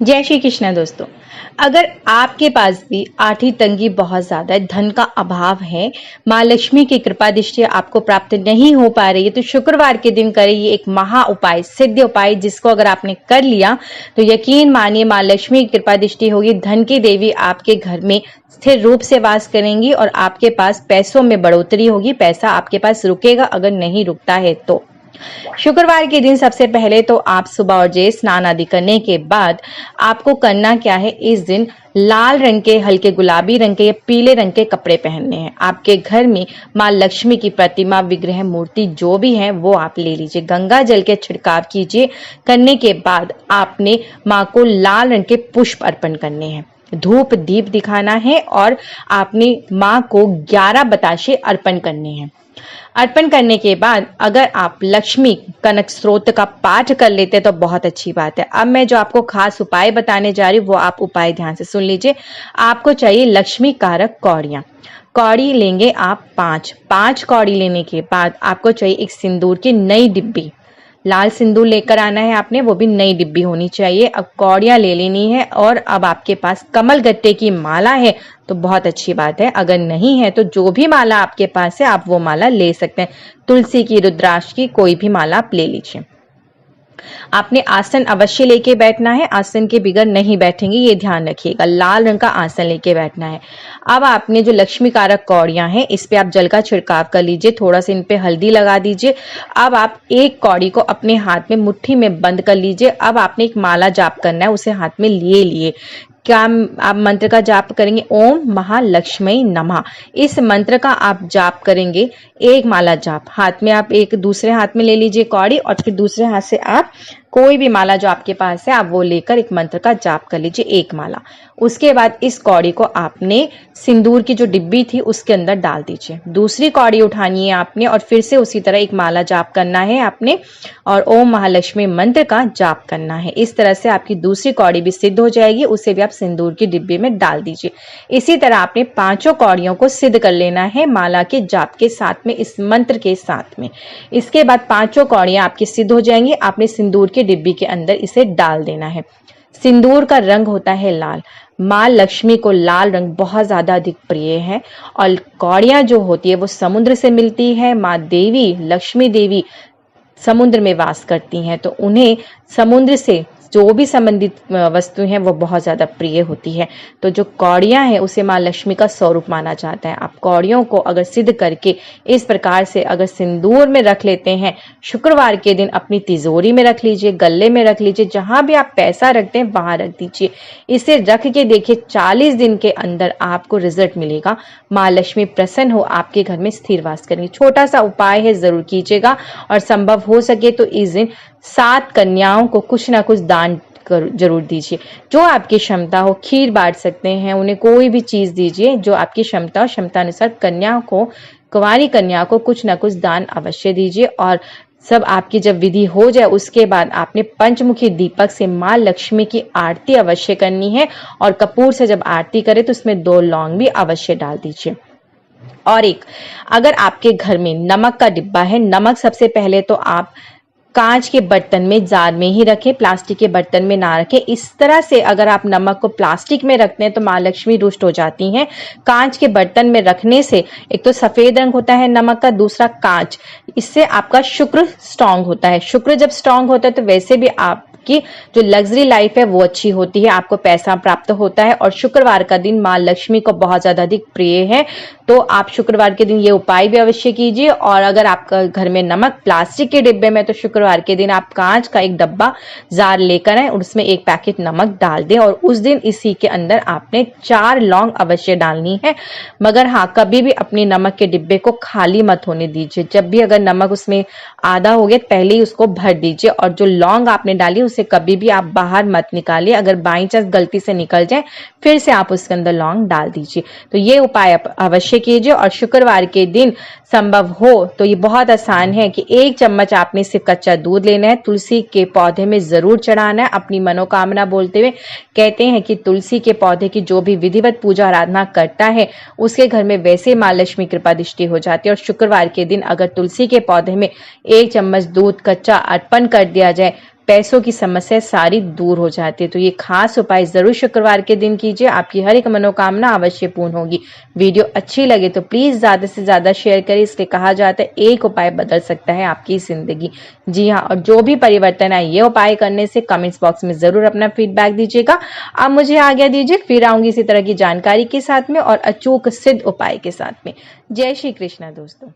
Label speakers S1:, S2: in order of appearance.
S1: जय श्री कृष्ण दोस्तों। अगर आपके पास भी आर्थिक तंगी बहुत ज्यादा है, धन का अभाव है, माँ लक्ष्मी की कृपा दृष्टि आपको प्राप्त नहीं हो पा रही है, तो शुक्रवार के दिन करें ये एक महा उपाय, सिद्ध उपाय, जिसको अगर आपने कर लिया तो यकीन मानिए माँ लक्ष्मी की कृपा दृष्टि होगी। धन की देवी आपके घर में स्थिर रूप से वास करेंगी और आपके पास पैसों में बढ़ोतरी होगी। पैसा आपके पास रुकेगा अगर नहीं रुकता है तो। शुक्रवार के दिन सबसे पहले तो आप सुबह और जय स्नान आदि करने के बाद आपको करना क्या है, इस दिन लाल रंग के, हल्के गुलाबी रंग के या पीले रंग के कपड़े पहनने हैं। आपके घर में माँ लक्ष्मी की प्रतिमा, विग्रह, मूर्ति जो भी है वो आप ले लीजिए। गंगा जल के छिड़काव कीजिए। करने के बाद आपने माँ को लाल रंग के पुष्प अर्पण करने हैं, धूप दीप दिखाना है और आपने माँ को 11 बताशे अर्पण करने हैं। अर्पण करने के बाद अगर आप लक्ष्मी कनक स्रोत का पाठ कर लेते तो बहुत अच्छी बात है। अब मैं जो आपको खास उपाय बताने जा रही हूँ वो आप उपाय ध्यान से सुन लीजिए। आपको चाहिए लक्ष्मी कारक कौड़ियां। कौड़ी लेंगे आप 5 कौड़ी लेने के बाद आपको चाहिए एक सिंदूर की नई डिब्बी, लाल सिंदूर लेकर आना है आपने, वो भी नई डिब्बी होनी चाहिए। अब कौड़ियां ले लेनी है और अब आपके पास कमल गट्टे की माला है तो बहुत अच्छी बात है। अगर नहीं है तो जो भी माला आपके पास है आप वो माला ले सकते हैं। तुलसी की, रुद्राक्ष की, कोई भी माला आप ले लीजिए। आपने आसन अवश्य लेके बैठना है, आसन के बिगड़ नहीं बैठेंगे, ये ध्यान रखिएगा। लाल रंग का आसन लेके बैठना है। अब आपने जो लक्ष्मी कारक कौड़ियां हैं इस पे आप जल का छिड़काव कर लीजिए, थोड़ा सा इन पे हल्दी लगा दीजिए। अब आप एक कौड़ी को अपने हाथ में मुट्ठी में बंद कर लीजिए। अब आपने एक माला जाप करना है, उसे हाथ में लिए क्या आप मंत्र का जाप करेंगे, ओम महालक्ष्मी नमः। इस मंत्र का आप जाप करेंगे, एक माला जाप। हाथ में आप एक दूसरे हाथ में ले लीजिए कौड़ी और फिर दूसरे हाथ से आप कोई भी माला जो आपके पास है आप वो लेकर एक मंत्र का जाप कर लीजिए, एक माला। उसके बाद इस कौड़ी को आपने सिंदूर की जो डिब्बी थी उसके अंदर डाल दीजिए। दूसरी कौड़ी उठानी है आपने और फिर से उसी तरह एक माला जाप करना है आपने और ओम महालक्ष्मी मंत्र का जाप करना है। इस तरह से आपकी दूसरी कौड़ी भी सिद्ध हो जाएगी, उसे भी आप सिंदूर की डिब्बी में डाल दीजिए। इसी तरह आपने 5 कौड़ियों को सिद्ध कर लेना है माला के जाप के साथ में, इस मंत्र के साथ में। इसके बाद 5 कौड़ियां आपकी सिद्ध हो जाएंगी। आपने सिंदूर की डिब्बी के अंदर इसे डाल देना है। सिंदूर का रंग होता है लाल। माँ लक्ष्मी को लाल रंग बहुत ज्यादा अधिक प्रिय है और कौड़ियां जो होती है वो समुद्र से मिलती है। माँ देवी, लक्ष्मी देवी समुद्र में वास करती हैं तो उन्हें समुद्र से जो भी संबंधित वस्तु हैं वो बहुत ज्यादा प्रिय होती है। तो जो कौड़ियां हैं उसे माँ लक्ष्मी का स्वरूप माना जाता है। आप कौड़ियों को अगर सिद्ध करके इस प्रकार से अगर सिंदूर में रख लेते हैं, शुक्रवार के दिन अपनी तिजोरी में रख लीजिए, गले में रख लीजिए, जहां भी आप पैसा रखते हैं वहां रख दीजिए। इसे रख के देखिए 40 दिन के अंदर आपको रिजल्ट मिलेगा। माँ लक्ष्मी प्रसन्न हो आपके घर में स्थिर वास करेंगे। छोटा सा उपाय है, जरूर कीजिएगा और संभव हो सके तो इस दिन 7 कन्याओं को कुछ ना कुछ दान जरूर दीजिए। जो आपकी क्षमता हो, खीर बांट सकते हैं, उन्हें कोई भी चीज दीजिए जो आपकी क्षमता और क्षमता अनुसार। कन्या को, कुंवारी कन्या को कुछ ना कुछ दान अवश्य दीजिए। और सब आपकी जब विधि हो जाए उसके बाद आपने पंचमुखी दीपक से माँ लक्ष्मी की आरती अवश्य करनी है और कपूर से जब आरती करें तो उसमें 2 लौंग भी अवश्य डाल दीजिए। और एक, अगर आपके घर में नमक का डिब्बा है, नमक सबसे पहले तो आप कांच के बर्तन में, जार में ही रखें, प्लास्टिक के बर्तन में ना रखें। इस तरह से अगर आप नमक को प्लास्टिक में रखते हैं तो माँ लक्ष्मी रुष्ट हो जाती हैं। कांच के बर्तन में रखने से एक तो सफेद रंग होता है नमक का, दूसरा कांच, इससे आपका शुक्र स्ट्रांग होता है। शुक्र जब स्ट्रांग होता है तो वैसे भी आपकी जो लग्जरी लाइफ है वो अच्छी होती है, आपको पैसा प्राप्त होता है। और शुक्रवार का दिन माँ लक्ष्मी को बहुत ज्यादा अधिक प्रिय है तो आप शुक्रवार के दिन ये उपाय भी अवश्य कीजिए। और अगर आपका घर में नमक प्लास्टिक के डिब्बे में तो शुक्रवार के दिन आप कांच का एक डब्बा, जार लेकर आए और उसमें एक पैकेट नमक डाल दें और उस दिन इसी के अंदर आपने 4 लौंग अवश्य डालनी है। मगर हाँ, कभी भी अपनी नमक के डिब्बे को खाली मत होने दीजिए। जब भी अगर नमक उसमें आधा हो गया पहले ही उसको भर दीजिए और जो लौंग आपने डाली उसे कभी भी आप बाहर मत निकालिए। अगर बाई चांस गलती से निकल जाए फिर से आप उसके अंदर लौंग डाल दीजिए। तो ये उपाय अवश्य कीजिए। और शुक्रवार के दिन संभव हो तो ये बहुत आसान है कि 1 चम्मच आपने सिर्फ कच्चा दूध लेना है, तुलसी के पौधे में जरूर चढ़ाना है अपनी मनोकामना बोलते हुए। कहते हैं कि तुलसी के पौधे की जो भी विधिवत पूजा आराधना करता है उसके घर में वैसे माँ लक्ष्मी कृपा दृष्टि हो जाती है। और शुक्रवार के दिन अगर तुलसी के पौधे में 1 चम्मच दूध कच्चा अर्पण कर दिया जाए पैसों की समस्या सारी दूर हो जाती है। तो ये खास उपाय जरूर शुक्रवार के दिन कीजिए, आपकी हर एक मनोकामना अवश्य पूर्ण होगी। वीडियो अच्छी लगे तो प्लीज ज्यादा से ज्यादा शेयर करें, इसलिए कहा जाता है एक उपाय बदल सकता है आपकी जिंदगी। जी हाँ, और जो भी परिवर्तन आए ये उपाय करने से कमेंट्स बॉक्स में जरूर अपना फीडबैक दीजिएगा। आप मुझे आज्ञा दीजिए, फिर आऊंगी इसी तरह की जानकारी के साथ में और अचूक सिद्ध उपाय के साथ में। जय श्री कृष्णा दोस्तों।